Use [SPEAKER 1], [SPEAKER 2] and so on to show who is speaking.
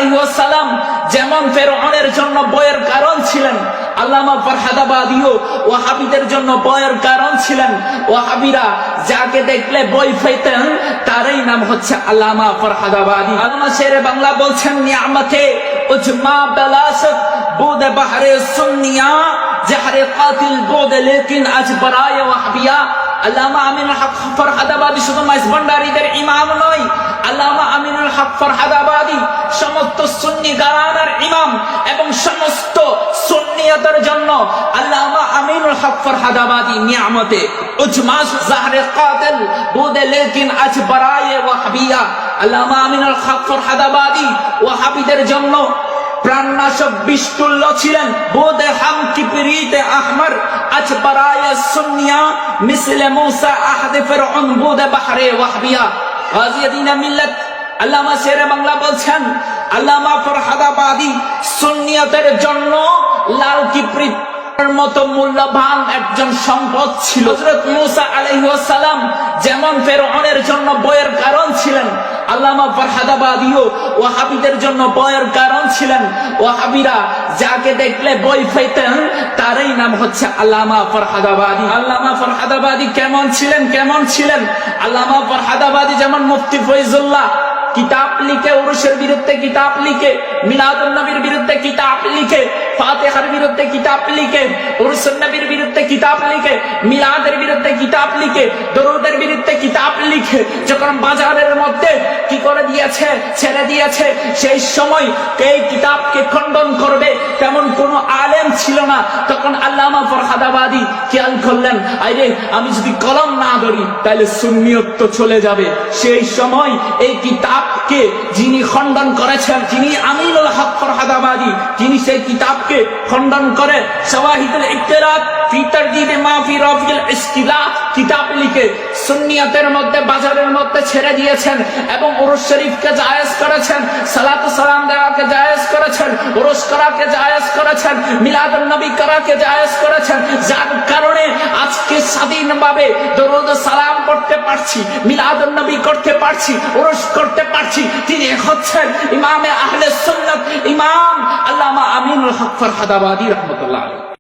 [SPEAKER 1] আলাইহি ওয়াসাল্লাম যেমন ফেরআউনের জন্য বয়ের কারণ ছিলেন, আল্লামা ফরহাদাবাদীও ওয়াহাবিদের জন্য বয়ের কারণ ছিলেন। ওয়াহাবিরা যাকে দেখলে বই পাইতেন তারই নাম হচ্ছে আল্লামা ফরহাদাবাদী। আল্লামা শেরে বাংলা বলছেন, নিয়ামতে উজমা বেলাসত বুদে বাহরে সুন্নিয়া জহরে কাতিল বুদে লেকিন আজ বরায়ে ওয়াহাবিয়া। আল্লামা আমিনুল হক ফরহাদাবাদী শুধু মাইজভান্ডারীদের ইমাম নয়, আল্লামা আমিনুল হক ফরহাদাবাদী সমস্ত সুন্নি ঘরানার ইমাম এবং সমস্ত সুন্নিয়তের জন্য আল্লামা আমিনুল হক ফরহাদাবাদী নিয়ামতে উজমা জহরে কাতিল বুদে লেকিন আজ বরায়ে ওয়াহাবিয়া। আল্লামা আমিনুল হক ফরহাদাবাদী ওয়াহাবিদের জন্য প্রাণনাশক বিষ্তুল্য ছিলেন। বোদে হাম কি পিরিতে আহমর আজ বরায়ে সুন্নিয়া মিসলে মুসা আহদে ফিরআউন বোদে বাহরে ওয়াহবিয়া। গাজিয়াদিন মিল্লাত আল্লামা শেরে বাংলা বলছেন, আল্লামা ফরহাদাবাদী সুন্নিয়তের জন্য লাল কিবরিত মতো মূল্যবান একজন সম্পদ ছিল। হযরত মুসা আলাইহিস সালাম যেমন ফেরআউনের জন্য বয়ের কারণ ছিলেন, আল্লামা ফরহাদাবাদীও ওয়াহাবিদের জন্য বয়ের কারণ ছিলেন। ওয়াহাবিরা যাকে দেখলে বই পাইতেন তারই নাম হচ্ছে আল্লামা ফরহাদাবাদী। আল্লামা ফরহাদাবাদী কেমন ছিলেন? আল্লামা ফরহাদাবাদী যেমন মুফতি ফয়জুল্লাহ কিতাব লিখে, উরুসের বিরুদ্ধে কিতাব লিখে, মিলাদুন নবীর বিরুদ্ধে কিতাব লিখে, ফাতিহার বিরুদ্ধে কিতাব লিখে, উরুসুন নবীর বিরুদ্ধে কিতাব লিখে, মিলাদের বিরুদ্ধে কিতাব লিখে, দরুদের বিরুদ্ধে কিতাব লিখে যখন বাজারের মধ্যে কি করে দিয়েছে, ছেড়ে দিয়েছে, সেই সময় এই কিতাবকে খণ্ডন করবে তেমন কোনো আলেম ছিল না। তখন আল্লামা ফরহাদাবাদী খেয়াল করলেন, আরে আমি যদি কলম না ধরি তাহলে সুন্নিয়ত তো চলে যাবে। সেই সময় এই কিতাবকে যিনি খণ্ডন করেছেন, যিনি আমিনুল হক ফরহাদাবাদী, যিনি সেই কিতাবকে খণ্ডন করে শাওয়াহিদুল ইকতিরাত ফি তারদীদ মা ফি রাফিল ইসতিলাহ কিতাব লিখে সুন্নিয়তের মধ্যে বাজারের মধ্যে ছেড়ে দিয়েছেন এবং উরুস শরীফকে জায়েজ করেছেন, সালাত সালাম দেওয়াকে জায়েজ করেছেন, উরুস করাকে জায়েজ করেছেন, মিলাদুন নবী করাকে জায়েজ করেছেন। যার কারণে আজকে স্বাধীনভাবে দরুদ সালাম করতে পারছি, মিলাদুন নবী করতে পারছি, উরুস করতে পারছি। তিনি হচ্ছেন ইমামে আহলে সুন্নাত, ইমাম আল্লামা আমিনুল হক ফরহাদাবাদী রাহমাতুল্লাহ আলাইহি।